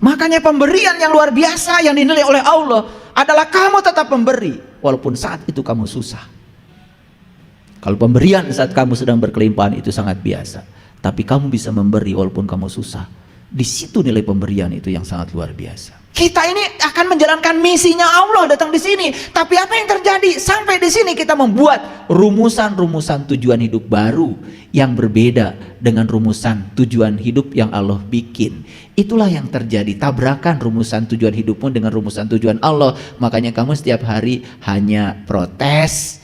Makanya pemberian yang luar biasa yang dinilai oleh Allah adalah kamu tetap memberi walaupun saat itu kamu susah. Kalau pemberian saat kamu sedang berkelimpahan itu sangat biasa, tapi kamu bisa memberi walaupun kamu susah. Di situ nilai pemberian itu yang sangat luar biasa. Kita ini akan menjalankan misinya Allah datang di sini, tapi apa yang terjadi? Sampai di sini kita membuat rumusan-rumusan tujuan hidup baru yang berbeda dengan rumusan tujuan hidup yang Allah bikin. Itulah yang terjadi, tabrakan rumusan tujuan hidupmu dengan rumusan tujuan Allah. Makanya kamu setiap hari hanya protes,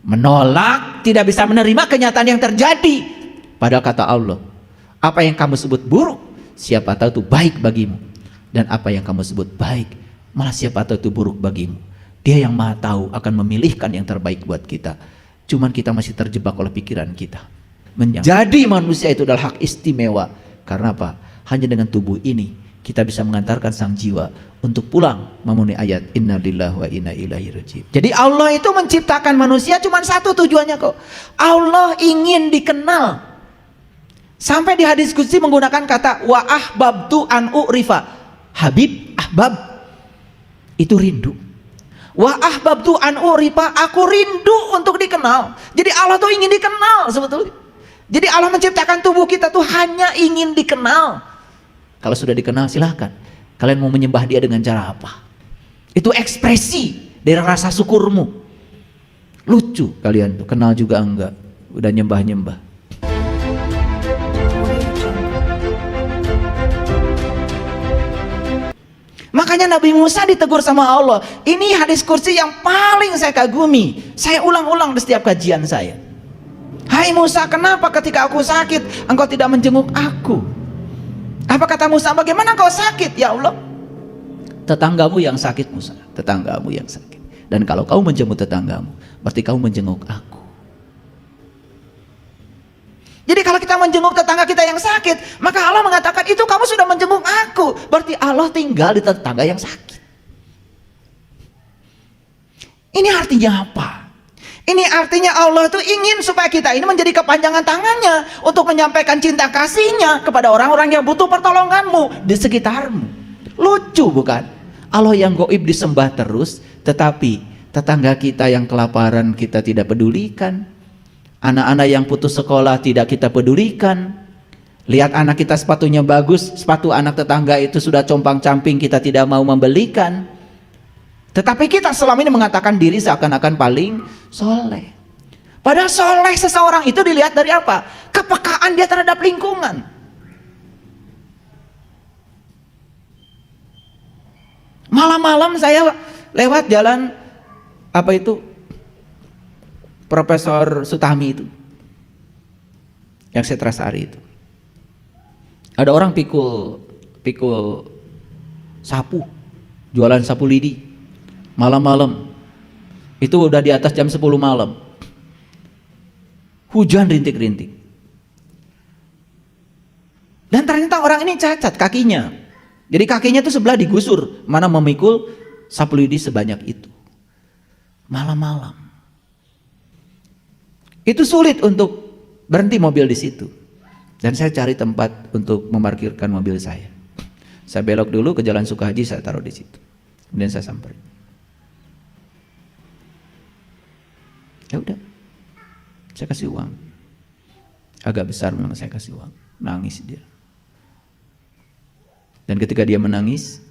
menolak, tidak bisa menerima kenyataan yang terjadi. Padahal kata Allah, apa yang kamu sebut buruk, siapa tahu itu baik bagimu. Dan apa yang kamu sebut baik, malah siapa tahu itu buruk bagimu. Dia yang maha tahu akan memilihkan yang terbaik buat kita. Cuman kita masih terjebak oleh pikiran kita. Menjadi manusia itu adalah hak istimewa. Karena apa? Hanya dengan tubuh ini kita bisa mengantarkan sang jiwa untuk pulang memenuhi ayat Inna lillahi wa inna ilaihi raji'un. Jadi Allah itu menciptakan manusia cuma satu tujuannya kok. Allah ingin dikenal. Sampai di hadis qudsi menggunakan kata wa ahbabtu an u'rifa. Habib, ahbab itu rindu. Wa ahbabtu an urifa, aku rindu untuk dikenal. Jadi Allah tuh ingin dikenal sebetulnya. Jadi Allah menciptakan tubuh kita tuh hanya ingin dikenal. Kalau sudah dikenal silahkan. Kalian mau menyembah dia dengan cara apa? Itu ekspresi dari rasa syukurmu. Lucu kalian tuh, kenal juga enggak, udah nyembah-nyembah. Makanya Nabi Musa ditegur sama Allah. Ini hadis kursi yang paling saya kagumi. Saya ulang-ulang di setiap kajian saya. Hai Musa, kenapa ketika aku sakit engkau tidak menjenguk aku? Apa kata Musa? Bagaimana kau sakit ya Allah? Tetanggamu yang sakit Musa, tetanggamu yang sakit. Dan kalau kau menjenguk tetanggamu, berarti kau menjenguk aku. Jadi kalau kita menjenguk tetangga kita yang sakit, maka Allah mengatakan itu kamu sudah menjenguk aku. Berarti Allah tinggal di tetangga yang sakit. Ini artinya apa? Ini artinya Allah itu ingin supaya kita ini menjadi kepanjangan tangannya untuk menyampaikan cinta kasihnya kepada orang-orang yang butuh pertolonganmu di sekitarmu. Lucu bukan? Allah yang gaib disembah terus, tetapi tetangga kita yang kelaparan kita tidak pedulikan. Anak-anak yang putus sekolah tidak kita pedulikan. Lihat anak kita sepatunya bagus, sepatu anak tetangga itu sudah compang-camping, kita tidak mau membelikan. Tetapi kita selama ini mengatakan diri seakan-akan paling soleh. Padahal soleh seseorang itu dilihat dari apa? Kepekaan dia terhadap lingkungan. Malam-malam saya lewat jalan apa itu? Profesor Sutami itu, yang Setrasari itu, ada orang pikul sapu, jualan sapu lidi, malam-malam, itu udah di atas jam 10 malam, hujan rintik-rintik, dan ternyata orang ini cacat kakinya, jadi kakinya itu sebelah digusur, mana memikul sapu lidi sebanyak itu, malam-malam. Itu sulit untuk berhenti mobil di situ. Dan saya cari tempat untuk memarkirkan mobil saya. Saya belok dulu ke Jalan Sukahaji, saya taruh di situ. Kemudian saya samperin. Ya udah. Saya kasih uang. Agak besar memang saya kasih uang. Nangis dia. Dan ketika dia menangis,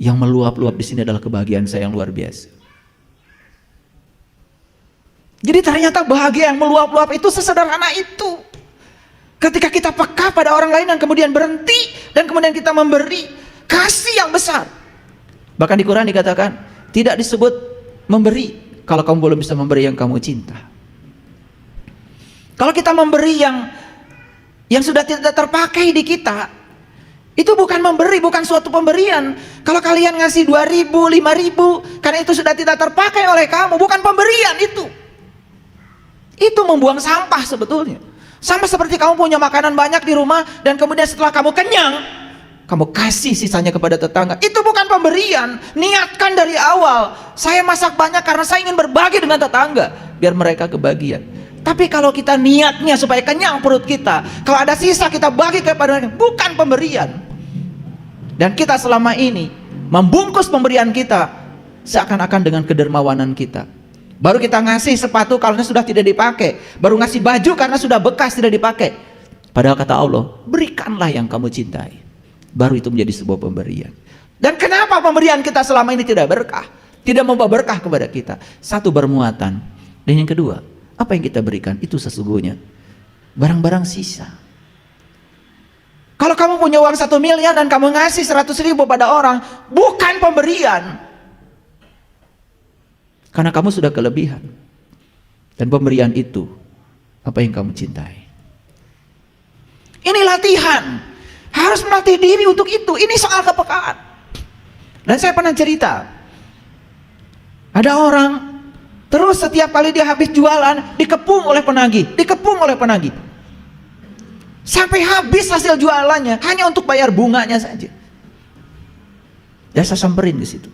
yang meluap-luap di sini adalah kebahagiaan saya yang luar biasa. Jadi ternyata bahagia yang meluap-luap itu sesederhana itu. Ketika kita peka pada orang lain dan kemudian berhenti dan kemudian kita memberi kasih yang besar. Bahkan di Quran dikatakan tidak disebut memberi kalau kamu belum bisa memberi yang kamu cinta. Kalau kita memberi yang sudah tidak terpakai di kita, itu bukan memberi, bukan suatu pemberian. Kalau kalian ngasih 2.000, 5.000 karena itu sudah tidak terpakai oleh kamu, bukan pemberian itu. Itu membuang sampah sebetulnya. Sama seperti kamu punya makanan banyak di rumah dan kemudian setelah kamu kenyang, kamu kasih sisanya kepada tetangga. Itu bukan pemberian. Niatkan dari awal, saya masak banyak karena saya ingin berbagi dengan tetangga biar mereka kebagian. Tapi kalau kita niatnya supaya kenyang perut kita, kalau ada sisa kita bagi kepada mereka, bukan pemberian. Dan kita selama ini membungkus pemberian kita seakan-akan dengan kedermawanan kita. Baru kita ngasih sepatu karena sudah tidak dipakai, baru ngasih baju karena sudah bekas tidak dipakai. Padahal kata Allah, berikanlah yang kamu cintai. Baru itu menjadi sebuah pemberian. Dan kenapa pemberian kita selama ini tidak berkah? Tidak membawa berkah kepada kita. Satu, bermuatan. Dan yang kedua, apa yang kita berikan itu sesungguhnya barang-barang sisa. Kalau kamu punya uang 1 miliar dan kamu ngasih 100.000 pada orang, bukan pemberian. Karena kamu sudah kelebihan. Dan pemberian itu apa yang kamu cintai. Ini latihan. Harus melatih diri untuk itu. Ini soal kepekaan. Dan saya pernah cerita, ada orang terus setiap kali dia habis jualan dikepung oleh penagih, dikepung oleh penagih. Sampai habis hasil jualannya hanya untuk bayar bunganya saja. Dan saya samperin ke situ.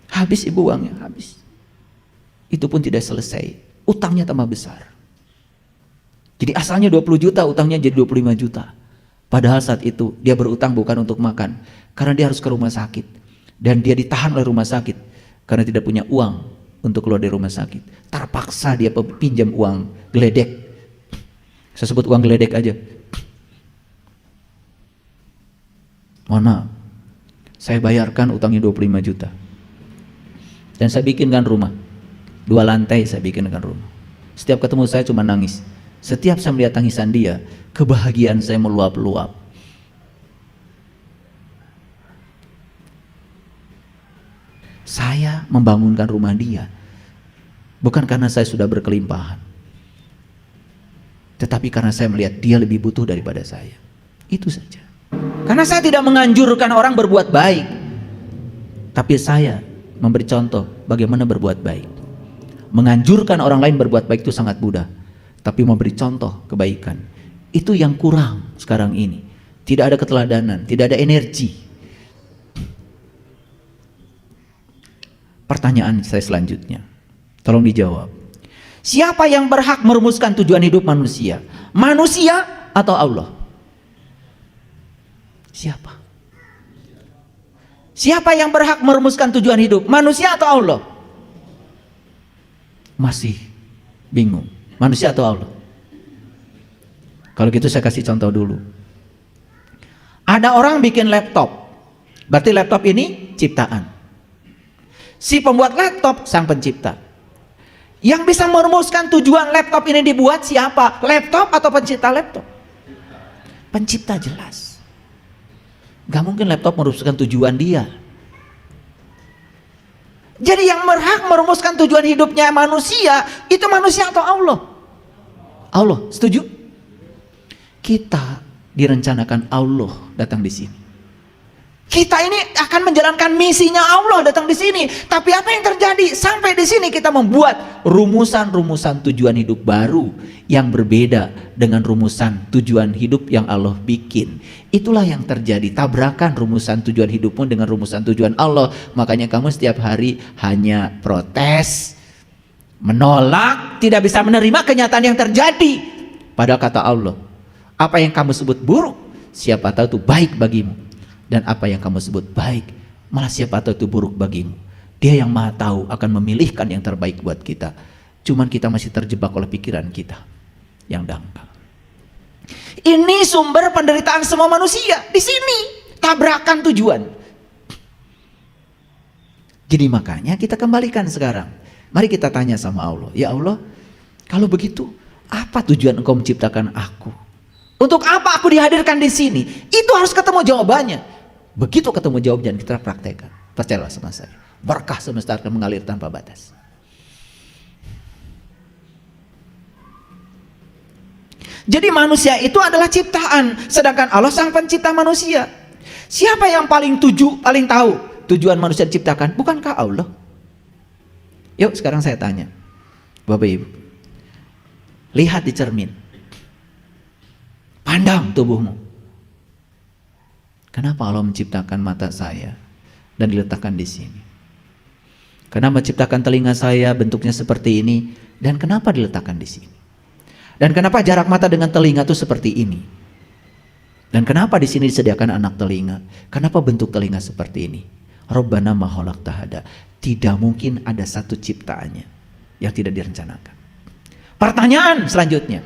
Habis ibu uangnya, habis. Itu pun tidak selesai. Utangnya tambah besar. Jadi asalnya 20 juta, utangnya jadi 25 juta. Padahal saat itu dia berutang bukan untuk makan. Karena dia harus ke rumah sakit. Dan dia ditahan oleh rumah sakit. Karena tidak punya uang untuk keluar dari rumah sakit. Terpaksa dia pinjam uang geledek. Saya sebut uang geledek aja. Mohon maaf. Saya bayarkan utangnya 25 juta. Dan saya bikinkan rumah 2 lantai, saya bikinkan rumah. Setiap ketemu saya cuma nangis. Setiap saya melihat tangisan dia, kebahagiaan saya meluap-luap. Saya membangunkan rumah dia bukan karena saya sudah berkelimpahan, tetapi karena saya melihat dia lebih butuh daripada saya. Itu saja. Karena saya tidak menganjurkan orang berbuat baik, tapi saya memberi contoh bagaimana berbuat baik. Menganjurkan orang lain berbuat baik itu sangat mudah, tapi memberi contoh kebaikan itu yang kurang sekarang ini. Tidak ada keteladanan, tidak ada energi. Pertanyaan saya selanjutnya, tolong dijawab. Siapa yang berhak merumuskan tujuan hidup manusia? Manusia atau Allah? Siapa? Siapa yang berhak merumuskan tujuan hidup? Manusia atau Allah? Masih bingung. Manusia atau Allah? Kalau gitu saya kasih contoh dulu. Ada orang bikin laptop. Berarti laptop ini ciptaan. Si pembuat laptop sang pencipta. Yang bisa merumuskan tujuan laptop ini dibuat siapa? Laptop atau pencipta laptop? Pencipta jelas. Gak mungkin laptop merumuskan tujuan dia. Jadi yang berhak merumuskan tujuan hidupnya manusia, itu manusia atau Allah? Allah, setuju? Kita direncanakan Allah datang di sini. Kita ini akan menjalankan misinya Allah datang di sini. Tapi apa yang terjadi? Sampai di sini kita membuat rumusan-rumusan tujuan hidup baru yang berbeda dengan rumusan tujuan hidup yang Allah bikin. Itulah yang terjadi, tabrakan rumusan tujuan hidupmu dengan rumusan tujuan Allah. Makanya kamu setiap hari hanya protes, menolak, tidak bisa menerima kenyataan yang terjadi. Padahal kata Allah, apa yang kamu sebut buruk, siapa tahu itu baik bagimu. Dan apa yang kamu sebut baik, malah siapa tahu itu buruk bagimu. Dia yang maha tahu akan memilihkan yang terbaik buat kita. Cuman kita masih terjebak oleh pikiran kita yang dangkal. Ini sumber penderitaan semua manusia. Di sini tabrakan tujuan. Jadi makanya kita kembalikan sekarang. Mari kita tanya sama Allah. Ya Allah, kalau begitu apa tujuan Engkau menciptakan aku? Untuk apa aku dihadirkan di sini? Itu harus ketemu jawabannya. Begitu ketemu jawaban kita praktekkan. Percayalah sama saya. Berkah semesta akan mengalir tanpa batas. Jadi manusia itu adalah ciptaan, sedangkan Allah sang pencipta manusia. Siapa yang paling tahu tujuan manusia diciptakan? Bukankah Allah? Yuk sekarang saya tanya, Bapak Ibu, lihat di cermin, pandang tubuhmu. Kenapa Allah menciptakan mata saya dan diletakkan di sini? Kenapa menciptakan telinga saya bentuknya seperti ini dan kenapa diletakkan di sini? Dan kenapa jarak mata dengan telinga itu seperti ini? Dan kenapa di sini disediakan anak telinga? Kenapa bentuk telinga seperti ini? Rabbana ma khalaqta hada. Tidak mungkin ada satu ciptaannya yang tidak direncanakan. Pertanyaan selanjutnya,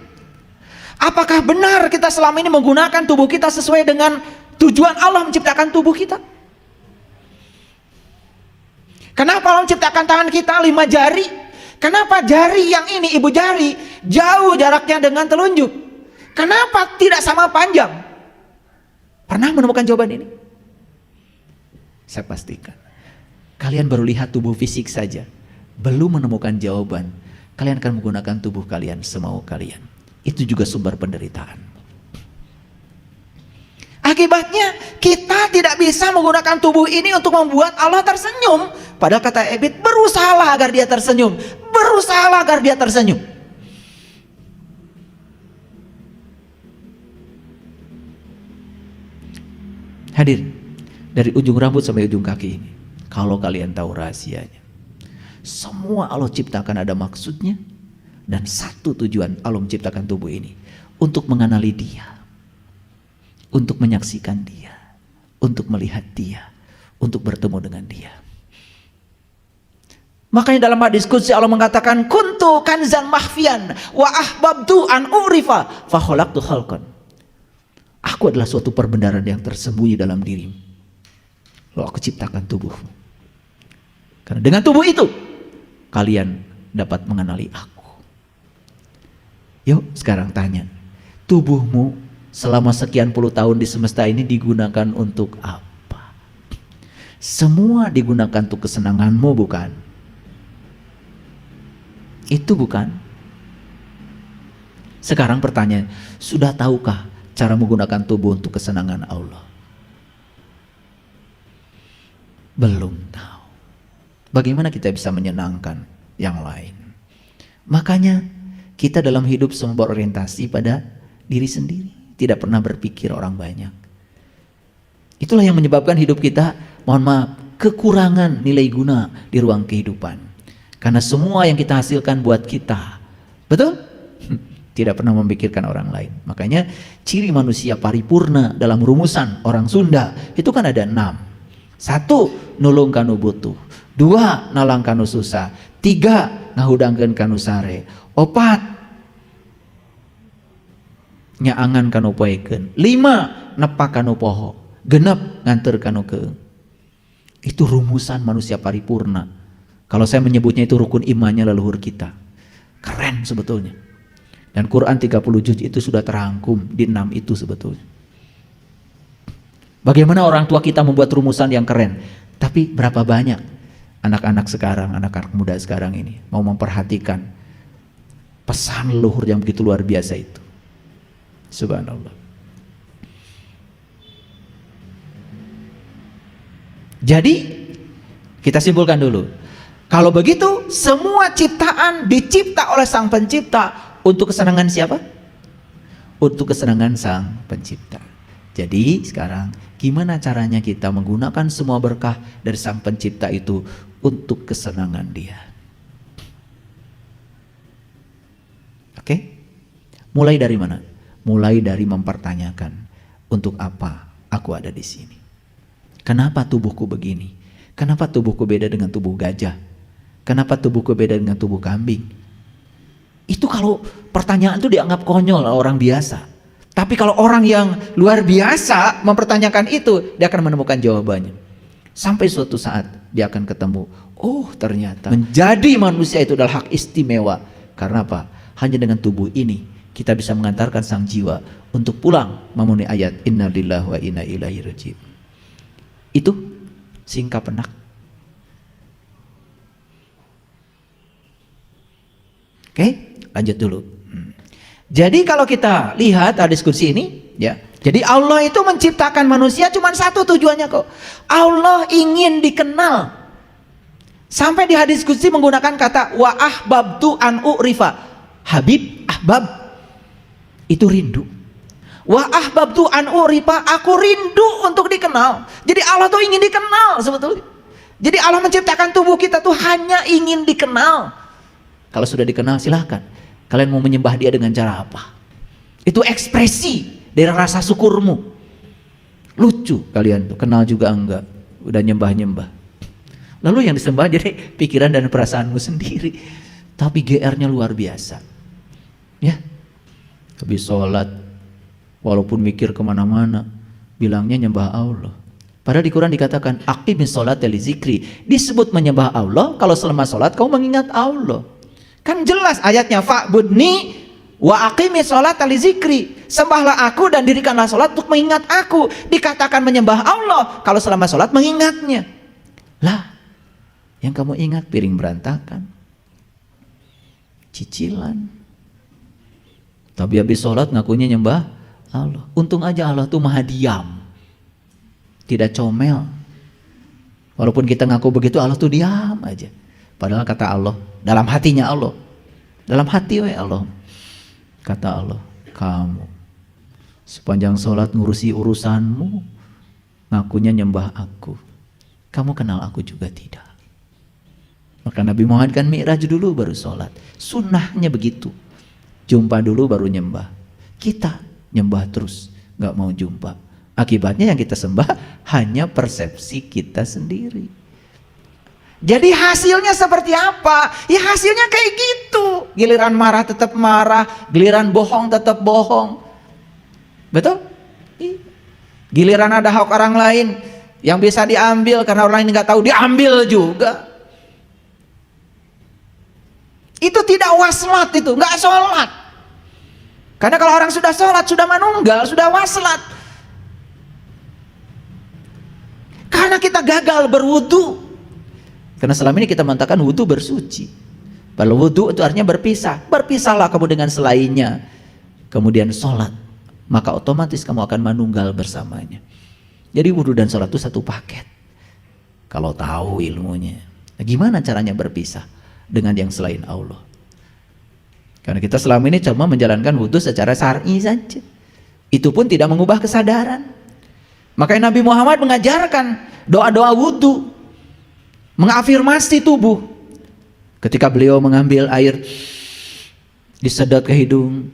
apakah benar kita selama ini menggunakan tubuh kita sesuai dengan tujuan Allah menciptakan tubuh kita? Kenapa Allah menciptakan tangan kita 5 jari? Kenapa jari yang ini, ibu jari, jauh jaraknya dengan telunjuk? Kenapa tidak sama panjang? Pernah menemukan jawaban ini? Saya pastikan kalian baru lihat tubuh fisik saja, belum menemukan jawaban. Kalian akan menggunakan tubuh kalian semau kalian. Itu juga sumber penderitaan. Akibatnya kita tidak bisa menggunakan tubuh ini untuk membuat Allah tersenyum. Padahal kata Ebit, berusahalah agar dia tersenyum. Berusahalah agar dia tersenyum. Hadir, dari ujung rambut sampai ujung kaki ini, kalau kalian tahu rahasianya, semua Allah ciptakan ada maksudnya, dan satu tujuan Allah menciptakan tubuh ini, untuk mengenali dia, untuk menyaksikan dia, untuk melihat dia, untuk bertemu dengan dia. Makanya dalam hadis qudsi Allah mengatakan, kuntu kanzan mahfian wa ahbabtu an urifa fa khalaqtu khalqan. Aku adalah suatu perbendaharaan yang tersembunyi dalam dirimu, lalu aku ciptakan tubuhmu. Karena dengan tubuh itu kalian dapat mengenali aku. Yuk sekarang tanya, tubuhmu selama sekian puluh tahun di semesta ini digunakan untuk apa? Semua digunakan untuk kesenanganmu, bukan? Itu bukan? Sekarang pertanyaan, sudah tahukah cara menggunakan tubuh untuk kesenangan Allah? Belum tahu. Bagaimana kita bisa menyenangkan yang lain? Makanya kita dalam hidup semua berorientasi pada diri sendiri, tidak pernah berpikir orang banyak. Itulah yang menyebabkan hidup kita, mohon maaf, kekurangan nilai guna di ruang kehidupan. Karena semua yang kita hasilkan buat kita, betul? Tidak pernah memikirkan orang lain. Makanya ciri manusia paripurna dalam rumusan orang Sunda itu kan ada 6. 1, nulung kanu butuh. 2, nalang kanu susah. 3, ngahudangkeun kanu sare. 4, nyaangan kanu poekeun. 5, nepak kanu poho. 6, nganter kanu keung. Itu rumusan manusia paripurna. Kalau saya menyebutnya itu rukun imannya leluhur kita. Keren sebetulnya. Dan Quran 30 juz itu sudah terangkum di 6 itu sebetulnya. Bagaimana orang tua kita membuat rumusan yang keren, tapi berapa banyak anak-anak sekarang, anak-anak muda sekarang ini mau memperhatikan pesan leluhur yang begitu luar biasa itu. Subhanallah. Jadi kita simpulkan dulu, kalau begitu semua ciptaan dicipta oleh Sang Pencipta untuk kesenangan siapa? Untuk kesenangan Sang Pencipta. Jadi sekarang gimana caranya kita menggunakan semua berkah dari Sang Pencipta itu untuk kesenangan Dia? Oke? Mulai dari mana? Mulai dari mempertanyakan, untuk apa aku ada di sini? Kenapa tubuhku begini? Kenapa tubuhku beda dengan tubuh gajah? Kenapa tubuhku beda dengan tubuh kambing? Itu kalau pertanyaan itu dianggap konyol orang biasa. Tapi kalau orang yang luar biasa mempertanyakan itu, dia akan menemukan jawabannya. Sampai suatu saat dia akan ketemu, oh ternyata menjadi manusia itu adalah hak istimewa. Karena apa? Hanya dengan tubuh ini kita bisa mengantarkan sang jiwa untuk pulang memenuhi ayat inna lillahi wa inna ilaihi raji'un. Itu singkat penak. Oke, lanjut dulu. Jadi kalau kita lihat hadis qudsi ini, ya. Jadi Allah itu menciptakan manusia cuma satu tujuannya kok. Allah ingin dikenal. Sampai di hadis qudsi menggunakan kata wa ahbabtu an urifa. Habib, ahbab itu rindu. Wa ahbabtu an urifa, aku rindu untuk dikenal. Jadi Allah tuh ingin dikenal sebetulnya. Jadi Allah menciptakan tubuh kita tuh hanya ingin dikenal. Kalau sudah dikenal silahkan. Kalian mau menyembah Dia dengan cara apa? Itu ekspresi dari rasa syukurmu. Lucu kalian tuh, kenal juga enggak, udah nyembah-nyembah. Lalu yang disembah jadi pikiran dan perasaanmu sendiri. Tapi GR-nya luar biasa. Ya, habis sholat, walaupun mikir kemana-mana, bilangnya nyembah Allah. Padahal di Quran dikatakan, aqimis sholat li zikri. Disebut menyembah Allah, kalau selama sholat kau mengingat Allah. Kan jelas ayatnya, fa'budni wa aqimis sholat li zikri. Sembahlah aku dan dirikanlah sholat untuk mengingat aku. Dikatakan menyembah Allah, kalau selama sholat mengingatnya. Lah, yang kamu ingat piring berantakan, cicilan. Tapi habis sholat ngakunya nyembah Allah. Untung aja Allah tuh maha diam, tidak comel. Walaupun kita ngaku begitu, Allah tuh diam aja. Padahal kata Allah, dalam hatinya Allah, dalam hati Allah, kata Allah, kamu sepanjang sholat ngurusi urusanmu, ngakunya nyembah aku. Kamu kenal aku juga tidak. Maka Nabi Muhammad kan mi'raj dulu baru sholat. Sunnahnya begitu. Jumpa dulu baru nyembah. Kita nyembah terus, gak mau jumpa. Akibatnya yang kita sembah hanya persepsi kita sendiri. Jadi hasilnya seperti apa? Ya hasilnya kayak gitu. Giliran marah tetap marah, giliran bohong tetap bohong. Betul? Giliran ada hak orang lain yang bisa diambil karena orang lain gak tahu, diambil juga. Itu tidak waslat, itu nggak sholat. Karena kalau orang sudah sholat, sudah manunggal, sudah waslat. Karena kita gagal berwudu. Karena selama ini kita mengatakan wudu bersuci. Padahal wudu itu artinya berpisah. Berpisahlah kamu dengan selainnya. Kemudian sholat, maka otomatis kamu akan manunggal bersamanya. Jadi wudu dan sholat itu satu paket. Kalau tahu ilmunya. Nah, gimana caranya berpisah dengan yang selain Allah? Karena kita selama ini cuma menjalankan wudhu secara syar'i saja. Itu pun tidak mengubah kesadaran. Makanya Nabi Muhammad mengajarkan doa-doa wudhu, mengafirmasi tubuh. Ketika beliau mengambil air, disedot ke hidung,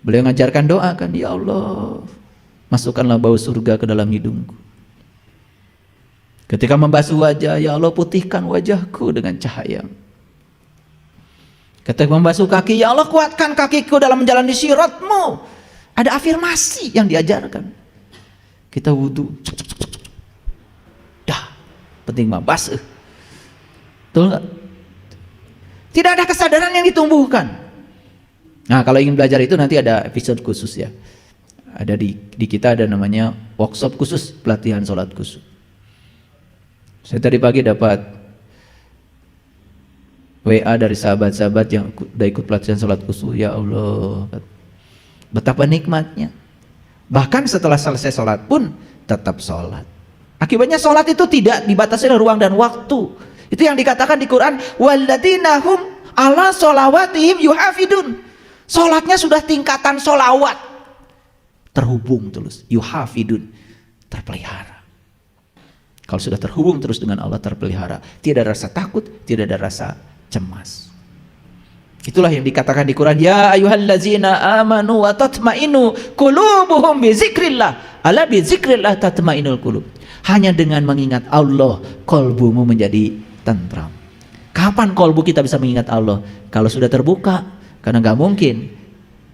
beliau mengajarkan doa kan, ya Allah, masukkanlah bau surga ke dalam hidungku. Ketika membasuh wajah, ya Allah, putihkan wajahku dengan cahaya. Ketika membasuh kaki, ya Allah, kuatkan kakiku dalam menjalani syiratmu. Ada afirmasi yang diajarkan. Kita wudhu, dah, penting mah basuh. Betul nggak? Tidak ada kesadaran yang ditumbuhkan. Nah, kalau ingin belajar itu nanti ada episode khusus ya. Ada di kita ada namanya workshop khusus pelatihan sholat khusyuk. Saya tadi pagi dapat WA dari sahabat-sahabat yang udah ikut pelatihan sholat khusyuk. Ya Allah, betapa nikmatnya. Bahkan setelah selesai sholat pun tetap sholat. Akibatnya sholat itu tidak dibatasi oleh ruang dan waktu. Itu yang dikatakan di Quran, walladzina hum ala sholawatihim yuhafidun. Sholatnya sudah tingkatan sholawat, terhubung terus, yuhafidun, terpelihara. Kalau sudah terhubung terus dengan Allah, terpelihara, tidak ada rasa takut, tidak ada rasa cemas. Itulah yang dikatakan di Quran, ya ayyuhallazina amanu wa tatmainu qulubuhum bi zikrillah, ala bi zikrillah tatmainul qulub. Hanya dengan mengingat Allah, kolbumu menjadi tentram. Kapan kolbu kita bisa mengingat Allah? Kalau sudah terbuka, karena nggak mungkin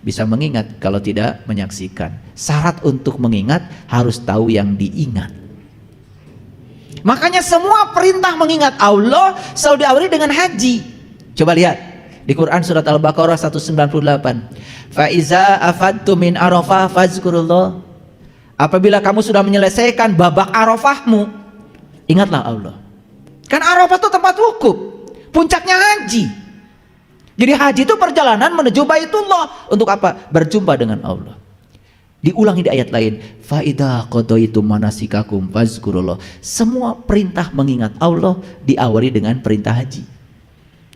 bisa mengingat kalau tidak menyaksikan. Syarat untuk mengingat harus tahu yang diingat. Makanya semua perintah mengingat Allah selalu diawali dengan haji. Coba lihat di Quran surat Al-Baqarah 198. Fa iza afadtu min Arafah fazkurullah. Apabila kamu sudah menyelesaikan babak Arafahmu, ingatlah Allah. Kan Arafah itu tempat wukuf, puncaknya haji. Jadi haji itu perjalanan menuju Baitullah. Untuk apa? Berjumpa dengan Allah. Diulangi di ayat lain, fa idza qadaitum manasikakum fazkurullah. Semua perintah mengingat Allah diawali dengan perintah haji.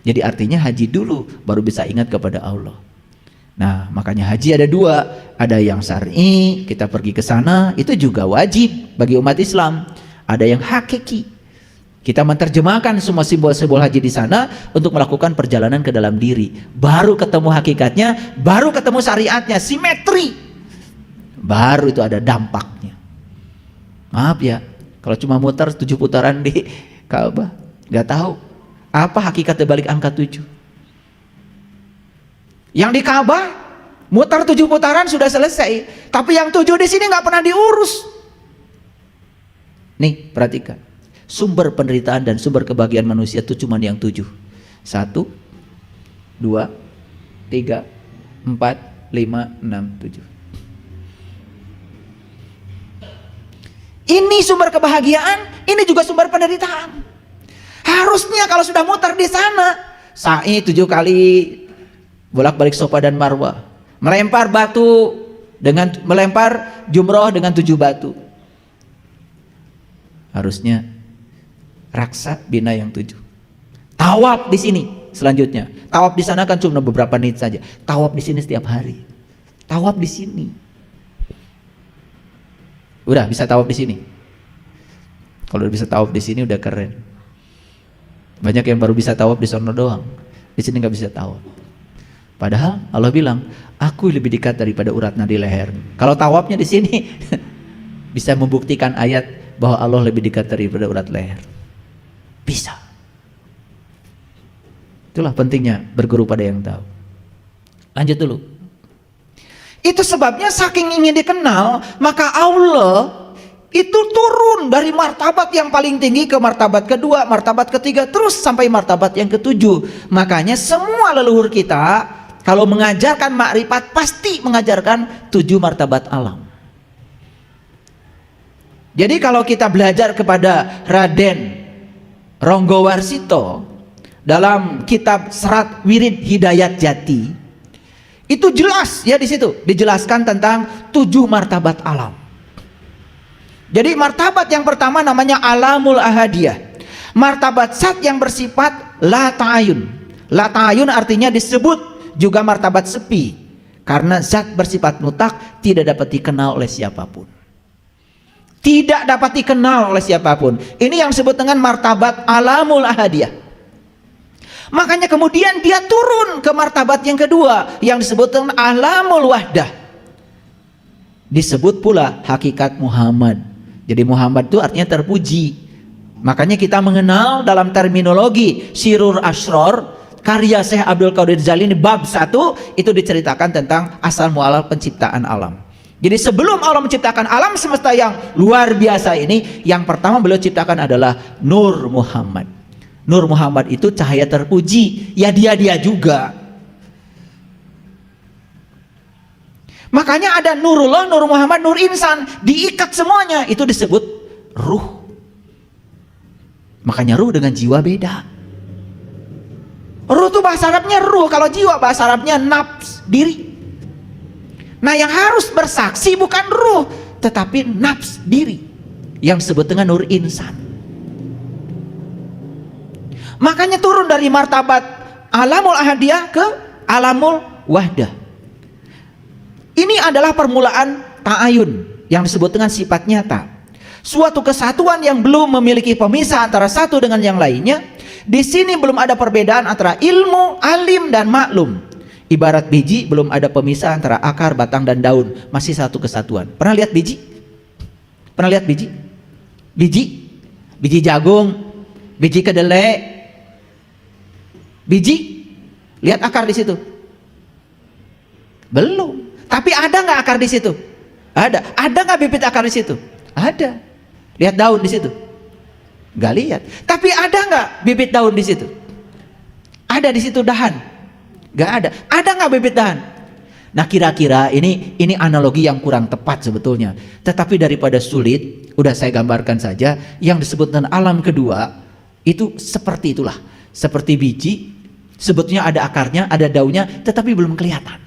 Jadi artinya haji dulu baru bisa ingat kepada Allah. Nah, makanya haji ada dua, ada yang syar'i, kita pergi ke sana, itu juga wajib bagi umat Islam. Ada yang hakiki, kita menerjemahkan semua simbol-simbol haji di sana untuk melakukan perjalanan ke dalam diri. Baru ketemu hakikatnya, baru ketemu syariatnya, simetri. Baru itu ada dampaknya. Maaf ya, kalau cuma muter 7 putaran di Ka'bah, nggak tahu apa hakikat balik angka 7. Yang di Ka'bah muter 7 putaran sudah selesai, tapi yang 7 di sini nggak pernah diurus. Nih, perhatikan. Sumber penderitaan dan sumber kebahagiaan manusia itu cuma yang 7. 1, 2, 3, 4, 5, 6, 7. Ini sumber kebahagiaan, ini juga sumber penderitaan. Harusnya kalau sudah muter di sana, sa'i 7 kali bolak-balik Safa dan Marwah, melempar batu dengan melempar jumroh dengan 7 batu. Harusnya raksa bina yang 7. Tawaf di sini selanjutnya. Tawaf di sana kan cuma beberapa menit saja. Tawaf di sini setiap hari. Tawaf di sini. Udah bisa tawaf di sini. Kalau bisa tawaf di sini udah keren. Banyak yang baru bisa tawaf di sana doang. Di sini nggak bisa tawaf. Padahal Allah bilang, aku lebih dekat daripada urat nadi leher. Kalau tawafnya di sini bisa membuktikan ayat bahwa Allah lebih dekat daripada urat leher. Bisa. Itulah pentingnya berguru pada yang tahu. Lanjut dulu. Itu sebabnya saking ingin dikenal, maka Allah itu turun dari martabat yang paling tinggi ke martabat kedua, martabat ketiga, terus sampai martabat yang ketujuh. Makanya semua leluhur kita kalau mengajarkan makrifat pasti mengajarkan 7 martabat alam. Jadi kalau kita belajar kepada Raden Ronggowarsito dalam kitab Serat Wirid Hidayat Jati, itu jelas ya, di situ dijelaskan tentang 7 martabat alam. Jadi martabat yang pertama namanya alamul ahadiyah. Martabat zat yang bersifat la ta'ayun. La ta'ayun artinya disebut juga martabat sepi, karena zat bersifat mutlak tidak dapat dikenal oleh siapapun. Tidak dapat dikenal oleh siapapun. Ini yang disebut dengan martabat alamul ahadiyah. Makanya kemudian dia turun ke martabat yang kedua yang disebut dengan alamul wahdah. Disebut pula hakikat Muhammad. Jadi Muhammad itu artinya terpuji. Makanya kita mengenal dalam terminologi Sirur Asror karya Syekh Abdul Qadir Jalili bab 1 itu diceritakan tentang asal mualah penciptaan alam. Jadi sebelum Allah menciptakan alam semesta yang luar biasa ini, yang pertama beliau ciptakan adalah Nur Muhammad. Nur Muhammad itu cahaya terpuji, ya dia juga. Makanya ada Nurullah, Nur Muhammad, Nur Insan, diikat semuanya, itu disebut ruh. Makanya ruh dengan jiwa beda. Ruh itu bahasa Arabnya ruh, kalau jiwa bahasa Arabnya nafs, diri. Nah yang harus bersaksi bukan ruh, tetapi nafs, diri, yang disebut dengan Nur Insan. Makanya turun dari martabat alamul ahadiyah ke alamul wahdah. Ini adalah permulaan ta'ayun yang disebut dengan sifat nyata. Suatu kesatuan yang belum memiliki pemisah antara satu dengan yang lainnya. Di sini belum ada perbedaan antara ilmu, alim, dan maklum. Ibarat biji belum ada pemisah antara akar, batang, dan daun. Masih satu kesatuan. Pernah lihat biji? Pernah lihat biji? Biji jagung, biji kedelai, biji, lihat akar di situ? Belum. Tapi ada nggak akar di situ? Ada. Ada nggak bibit akar di situ? Ada. Lihat daun di situ? Nggak lihat. Tapi ada nggak bibit daun di situ? Ada di situ dahan? Nggak ada. Ada nggak bibit dahan? Nah kira-kira ini analogi yang kurang tepat sebetulnya. Tetapi daripada sulit, udah saya gambarkan saja. Yang disebut dengan alam kedua itu seperti itulah. Seperti biji, sebetulnya ada akarnya, ada daunnya, tetapi belum kelihatan.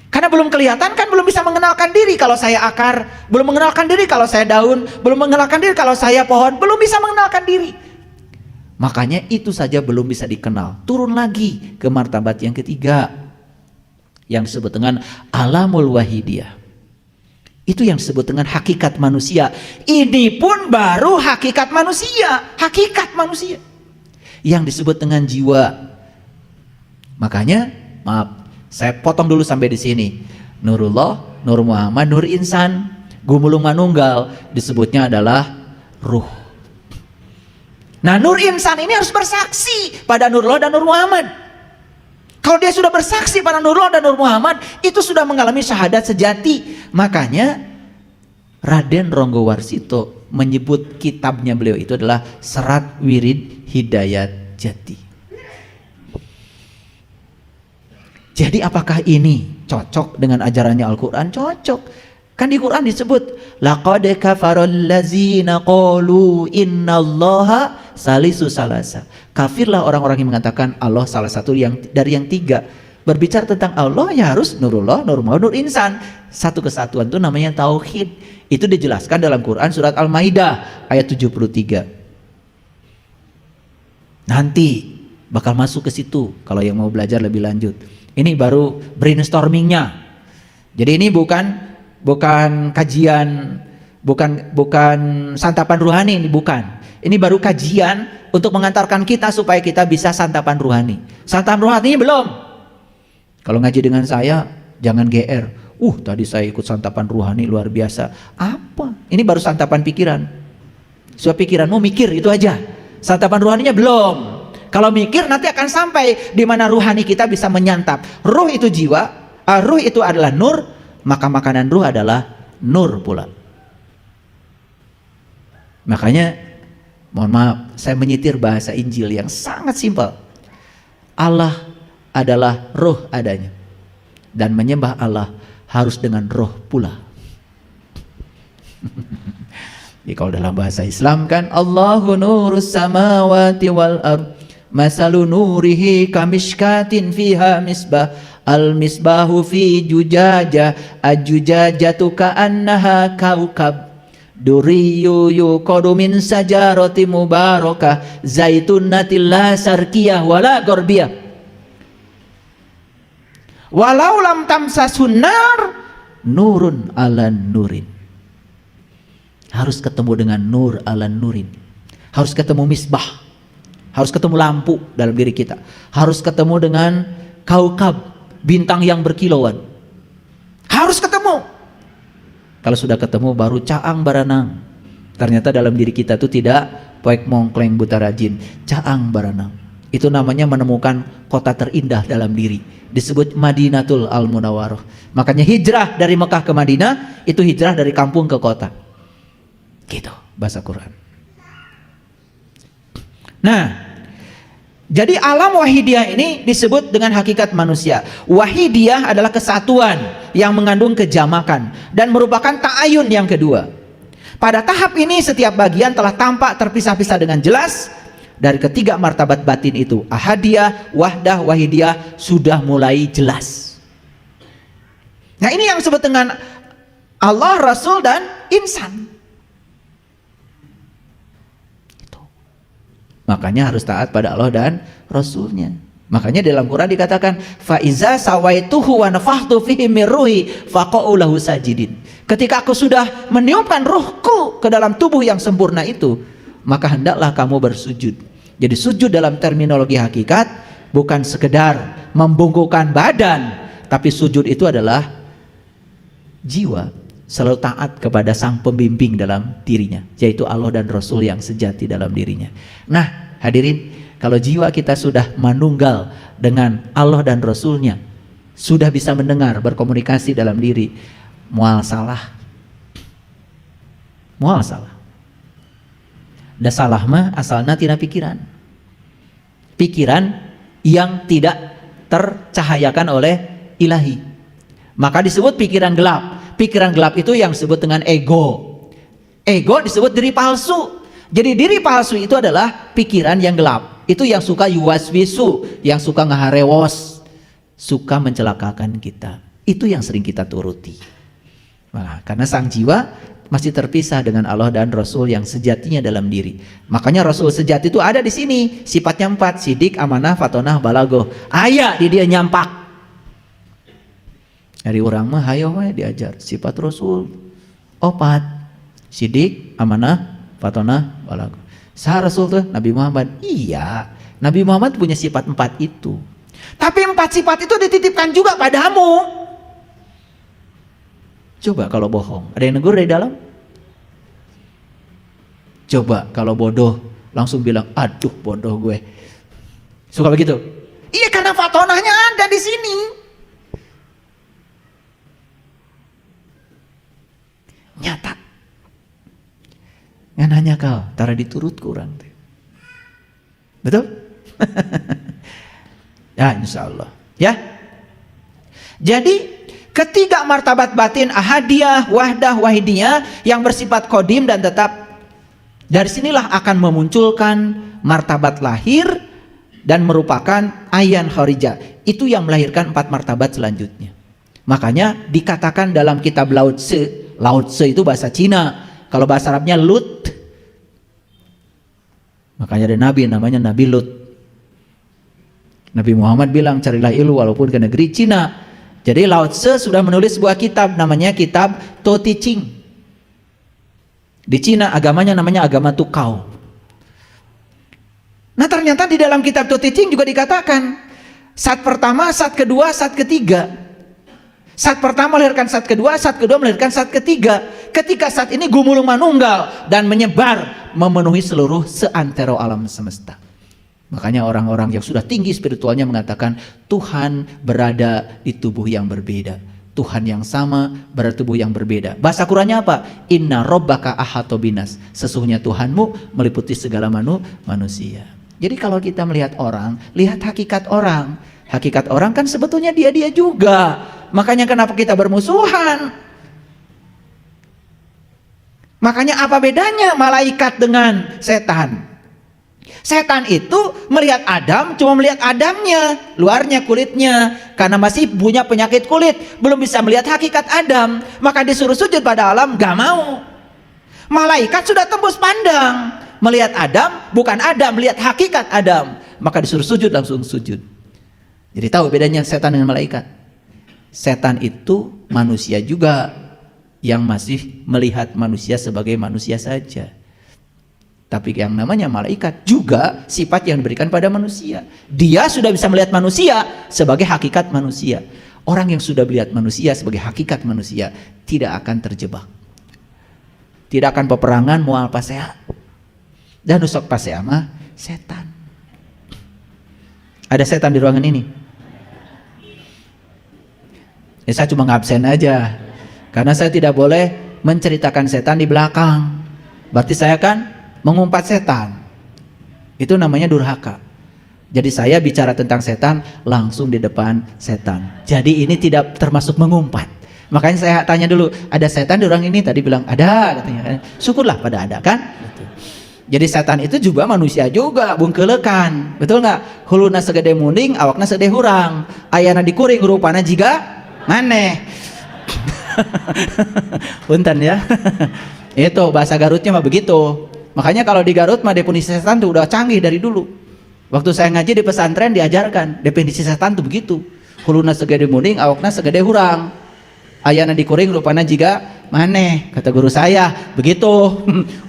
Karena belum kelihatan kan belum bisa mengenalkan diri kalau saya akar, belum mengenalkan diri kalau saya daun, belum mengenalkan diri kalau saya pohon, belum bisa mengenalkan diri. Makanya itu saja belum bisa dikenal. Turun lagi ke martabat yang ketiga yang disebut dengan alamul wahidiyah. Itu yang disebut dengan hakikat manusia. Ini pun baru hakikat manusia, hakikat manusia yang disebut dengan jiwa. Makanya maaf, saya potong dulu sampai di sini. Nurullah, Nur Muhammad, Nur Insan, Gumulung manunggal disebutnya adalah ruh. Nah, nur insan ini harus bersaksi pada Nurullah dan Nur Muhammad. Kalau dia sudah bersaksi pada Nurullah dan Nur Muhammad, itu sudah mengalami syahadat sejati. Makanya Raden Ronggo Warsito menyebut kitabnya beliau itu adalah Serat Wirid Hidayat Jati. Jadi apakah ini cocok dengan ajarannya Al-Quran? Cocok. Kan di Quran disebut laqad kafaral ladzina qalu innallaha salisu salasa. Kafirlah orang-orang yang mengatakan Allah salah satu dari yang tiga. Berbicara tentang Allah ya harus Nurullah, Nur Muhammad, Nur Insan. Satu kesatuan itu namanya tauhid. Itu dijelaskan dalam Quran surat Al-Maidah ayat 73. Nanti bakal masuk ke situ kalau yang mau belajar lebih lanjut. Ini baru brainstormingnya. Jadi ini bukan kajian, bukan santapan ruhani, ini bukan. Ini baru kajian untuk mengantarkan kita supaya kita bisa santapan ruhani. Santapan ruhani belum. Kalau ngaji dengan saya jangan GR. Tadi saya ikut santapan ruhani luar biasa. Apa? Ini baru santapan pikiran. Supaya pikiranmu mikir itu aja. Santapan ruhaninya belum. Kalau mikir nanti akan sampai di mana ruhani kita bisa menyantap. Ruh itu jiwa, ruh itu adalah nur, maka makanan ruh adalah nur pula. Makanya mohon maaf, saya menyitir bahasa Injil yang sangat simpel. Allah adalah roh adanya, dan menyembah Allah harus dengan roh pula. Jadi kalau dalam bahasa Islam kan Allahu nurus samawati wal ard masalu nurihi kamishkatin fiha misbah al misbahu fi jujaja ajujajatu ka'annaha kaukab duriyu yuqadu min sajarati mubarakah zaitunatil la sarkiyah wala gorbiyah walau lam tamsasun nar nurun ala nurin. Harus ketemu dengan nur ala nurin, harus ketemu misbah, harus ketemu lampu dalam diri kita, harus ketemu dengan kaukab, bintang yang berkilauan, harus ketemu. Kalau sudah ketemu baru caang baranang. Ternyata dalam diri kita itu tidak poek mongkleng buta rajin, caang baranang. Itu namanya menemukan kota terindah dalam diri, disebut Madinatul Al-Munawwarah. Makanya hijrah dari Mekah ke Madinah itu hijrah dari kampung ke kota. Gitu bahasa Quran. Nah, jadi alam wahidiyah ini disebut dengan hakikat manusia. Wahidiyah adalah kesatuan yang mengandung kejamakan dan merupakan ta'ayun yang kedua. Pada tahap ini setiap bagian telah tampak terpisah-pisah dengan jelas. Dari ketiga martabat batin itu, ahadiyah, wahdah, wahidiyah sudah mulai jelas. Nah, ini yang disebut dengan Allah, Rasul, dan insan. Makanya harus taat pada Allah dan Rasulnya. Makanya dalam Quran dikatakan faiza sawaituhu wa nafakhtu fihi min ruhi faqa'u lahu sajidin. Ketika aku sudah meniupkan ruhku ke dalam tubuh yang sempurna itu, maka hendaklah kamu bersujud. Jadi sujud dalam terminologi hakikat bukan sekedar membungkukkan badan, tapi sujud itu adalah jiwa selalu taat kepada sang pembimbing dalam dirinya, yaitu Allah dan Rasul yang sejati dalam dirinya. Nah, hadirin, kalau jiwa kita sudah manunggal dengan Allah dan Rasulnya, sudah bisa mendengar, berkomunikasi dalam diri, mual salah. Mual salah. Da salah mah asalna tina pikiran. Pikiran yang tidak tercahayakan oleh ilahi. Maka disebut pikiran gelap. Pikiran gelap itu yang disebut dengan ego. Ego disebut diri palsu. Jadi diri palsu itu adalah pikiran yang gelap. Itu yang suka yuwaswisu, yang suka ngaharewos, suka mencelakakan kita. Itu yang sering kita turuti. Nah, karena sang jiwa masih terpisah dengan Allah dan Rasul yang sejatinya dalam diri. Makanya Rasul sejati itu ada di sini. Sifatnya 4, sidik, amanah, fatonah, balagoh. Aya di dia nyampak. Dari orang mah hayo we diajar sifat Rasul 4, sidik, amanah, fatonah, balagoh. Sah Rasul tuh Nabi Muhammad. Iya, Nabi Muhammad punya sifat 4 itu. Tapi 4 sifat itu dititipkan juga padamu. Coba kalau bohong, ada yang negur dari dalam? Coba kalau bodoh, langsung bilang, aduh bodoh gue. Suka begitu? Iya, karena fatonahnya ada di sini. Nyata. Ngan hanya kau, tara diturut kurang. Betul? Ya, insya Allah. Ya. Jadi ketiga martabat batin, ahadiyah, wahdah, wahidiyah yang bersifat kodim dan tetap, dari sinilah akan memunculkan martabat lahir dan merupakan ayan kharijah. Itu yang melahirkan 4 martabat selanjutnya. Makanya dikatakan dalam kitab Lao Tse, Lao Tse itu bahasa Cina, kalau bahasa Arabnya Lut. Makanya ada nabi namanya Nabi Lut. Nabi Muhammad bilang carilah ilmu walaupun ke negeri Cina. Jadi Lao Tse sudah menulis sebuah kitab namanya kitab To Te Ching. Di Cina agamanya namanya agama Tukau. Nah ternyata di dalam kitab To Te Ching juga dikatakan sat pertama, sat kedua, sat ketiga. Sat pertama melahirkan sat kedua melahirkan sat ketiga. Ketika sat ini gumulung manunggal dan menyebar memenuhi seluruh seantero alam semesta. Makanya orang-orang yang sudah tinggi spiritualnya mengatakan Tuhan berada di tubuh yang berbeda. Tuhan yang sama berada di tubuh yang berbeda. Bahasa Qurannya apa? Inna robbaka ahato binas. Sesungguhnya Tuhanmu meliputi segala manusia. Jadi kalau kita melihat orang, lihat hakikat orang. Hakikat orang kan sebetulnya dia juga. Makanya kenapa kita bermusuhan? Makanya apa bedanya malaikat dengan setan? Setan itu melihat Adam cuma melihat Adamnya, luarnya, kulitnya, karena masih punya penyakit kulit, belum bisa melihat hakikat Adam, maka disuruh sujud pada alam, gak mau. Malaikat sudah tembus pandang, melihat Adam bukan Adam, melihat hakikat Adam, maka disuruh sujud, langsung sujud. Jadi tahu bedanya setan dengan malaikat? Setan itu manusia juga yang masih melihat manusia sebagai manusia saja. Tapi yang namanya malaikat juga sifat yang diberikan pada manusia. Dia sudah bisa melihat manusia sebagai hakikat manusia. Orang yang sudah melihat manusia sebagai hakikat manusia tidak akan terjebak. Tidak akan peperangan mual pasea. Dan usok pasea mah setan. Ada setan di ruangan ini? Ya, saya cuma ngabsen aja. Karena saya tidak boleh menceritakan setan di belakang. Berarti saya kan mengumpat setan. Itu namanya durhaka. Jadi saya bicara tentang setan langsung di depan setan. Jadi ini tidak termasuk mengumpat. Makanya saya tanya dulu, ada setan di orang ini? Tadi bilang ada, katanya. Syukurlah pada ada kan. Jadi setan itu juga manusia juga, bungkelekan. Betul nggak? Huluna segede munding, awakna segede hurang. Ayana dikuring, rupana jiga maneh. Punten ya. Itu bahasa Garutnya mah begitu. Makanya kalau di Garut mah definisi setan tuh udah canggih dari dulu. Waktu saya ngaji di pesantren diajarkan definisi setan tuh begitu. Huluna segede munding, awakna segede hurang. Ayana dikuring, rupana jiga maneh, kata guru saya. Begitu.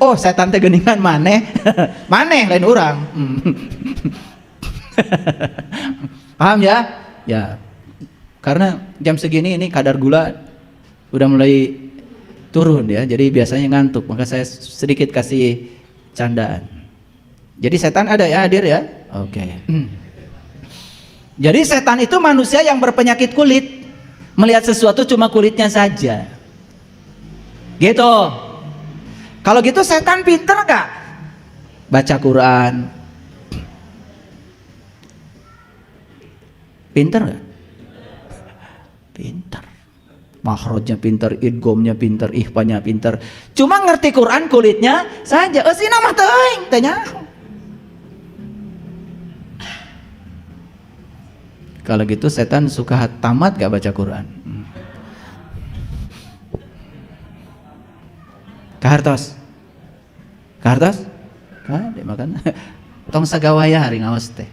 Oh, setan teh geuningan maneh. Maneh lain urang. Paham ya? Ya. Karena jam segini ini kadar gula udah mulai turun ya, jadi biasanya ngantuk, maka saya sedikit kasih candaan. Jadi setan ada ya, hadir ya? Oke. Jadi setan itu manusia yang berpenyakit kulit, melihat sesuatu cuma kulitnya saja. Gitu. Kalau gitu setan pinter gak? Baca Quran. Pinter gak? Pinter. Makhrajnya pinter, idgomnya pinter, ikhfanya pinter. Cuma ngerti Quran kulitnya saja. Eusina mah teuing, teh nyaho. Kalau gitu setan suka tamat gak baca Quran? Kahartos? Kahartos? Kade makan. Tong sagawaya hari ngaos teh.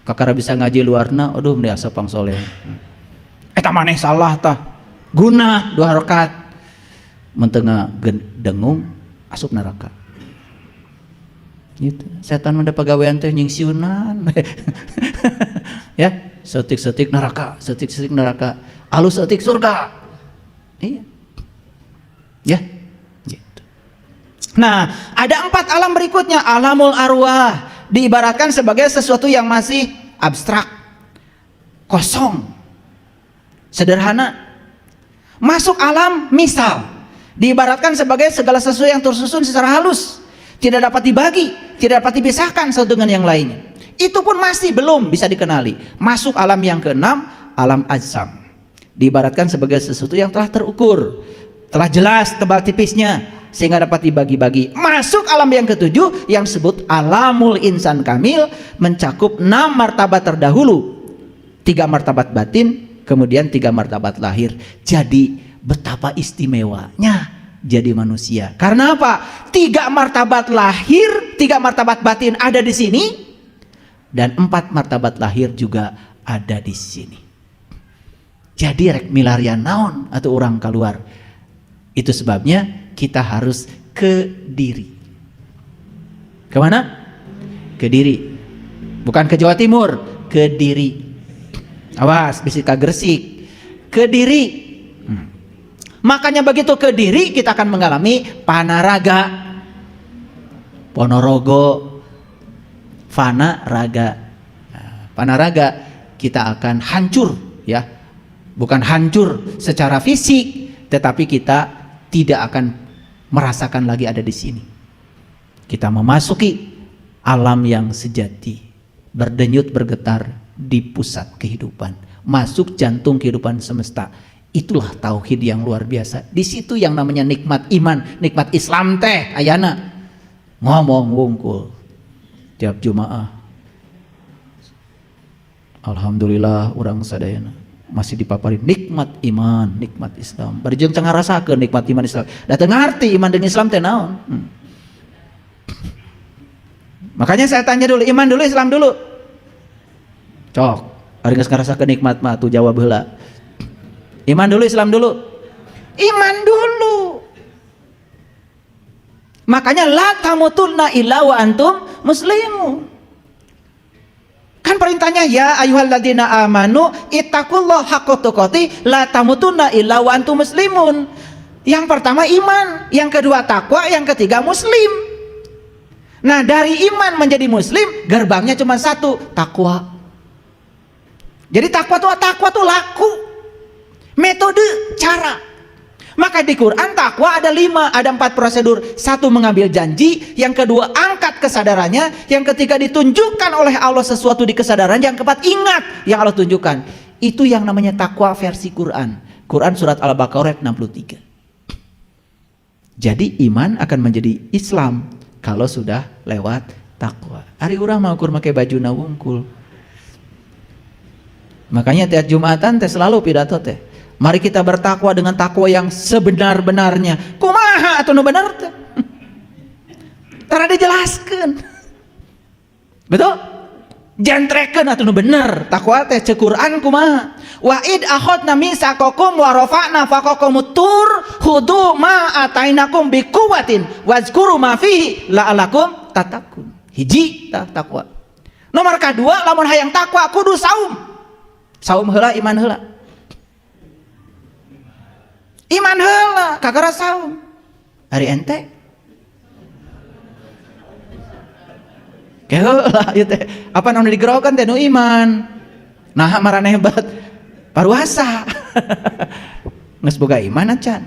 Kakara bisa ngaji luarna, aduh mending asa pangsoleh. Eta maneh salah tah. Guna 2 rakaat mentengah dengung asup neraka. Gitu. Setan menda pagawean teh nyingsiunan. Ya, setik-setik neraka, setik-setik neraka, alus setik surga. Iya. Nah, ada 4 alam berikutnya. Alamul arwah diibaratkan sebagai sesuatu yang masih abstrak, kosong, sederhana. Masuk alam misal diibaratkan sebagai segala sesuatu yang tersusun secara halus, tidak dapat dibagi, tidak dapat dipisahkan satu dengan yang lainnya. Itu pun masih belum bisa dikenali. Masuk alam yang keenam, alam ajsam, diibaratkan sebagai sesuatu yang telah terukur, telah jelas tebal tipisnya, sehingga dapat dibagi-bagi. Masuk alam yang ketujuh yang disebut alamul insan kamil, mencakup 6 martabat terdahulu, 3 martabat batin, kemudian 3 martabat lahir. Jadi betapa istimewanya jadi manusia. Karena apa? 3 martabat lahir, 3 martabat batin ada di sini, dan 4 martabat lahir juga ada di sini. Jadi rek milarian naon atau orang keluar. Itu sebabnya kita harus ke diri. Kemana? Ke diri. Bukan ke Jawa Timur, ke diri. Awas, bisa ke Gresik. Ke diri. Makanya begitu ke diri kita akan mengalami panaraga, Ponorogo, fana raga. Panaraga kita akan hancur, ya. Bukan hancur secara fisik, tetapi kita tidak akan merasakan lagi ada di sini. Kita memasuki alam yang sejati, berdenyut bergetar di pusat kehidupan, masuk jantung kehidupan semesta. Itulah tauhid yang luar biasa. Di situ yang namanya nikmat iman, nikmat Islam teh ayana. Ngomong wungkul tiap Jumaah. Alhamdulillah orang sadayana masih dipapari nikmat iman, nikmat Islam. Bari jeung tengah rasakeun nikmat iman Islam. Da teu ngarti iman dan Islam teh naon. Makanya saya tanya dulu, iman dulu Islam dulu. Cok, ari geus ngarasakeun nikmat mah atuh jawab heula. Iman dulu Islam dulu. Iman dulu. Makanya la tamutunna illa wa antum muslimun. Kan perintahnya ya ayyuhalladzina amanu ittaqullaha haqqa tuqatih la tamutunna illa wa antum muslimun. Yang pertama iman, yang kedua takwa, yang ketiga muslim. Nah, dari iman menjadi muslim gerbangnya cuma satu, takwa. Jadi takwa tuh laku. Metode, cara. Maka di Quran takwa ada 5, ada 4 prosedur. 1 mengambil janji, yang kedua angkat kesadarannya, yang ketiga ditunjukkan oleh Allah sesuatu di kesadaran, yang keempat ingat yang Allah tunjukkan. Itu yang namanya takwa versi Quran. Quran surat Al-Baqarah 63. Jadi iman akan menjadi Islam kalau sudah lewat takwa. Hari urang mau ukur make baju na wungkul. Makanya tiap Jumatan teh selalu pidato teh. Mari kita bertakwa dengan takwa yang sebenar-benarnya. Kumaha atuh nu bener teh? Tara dijelaskeun. Betul? Jantrekeun atuh nu bener. Takwa teh ceuk Quran kumaha? Wa id akhadna misaqakum wa rafa'na faqakumut tur khudu ma atainakum biquwwatin wazkuru ma fihi la'alakum tattaqun. Hiji takwa. Nomor kedua lamun hayang takwa kudu saum. Saum heula iman heula. Iman heula kagara saum. Ari ente heula ieu teh apa naon digerokan teh nu iman. Nah maraneh hebat paruasa. Geus boga iman acan.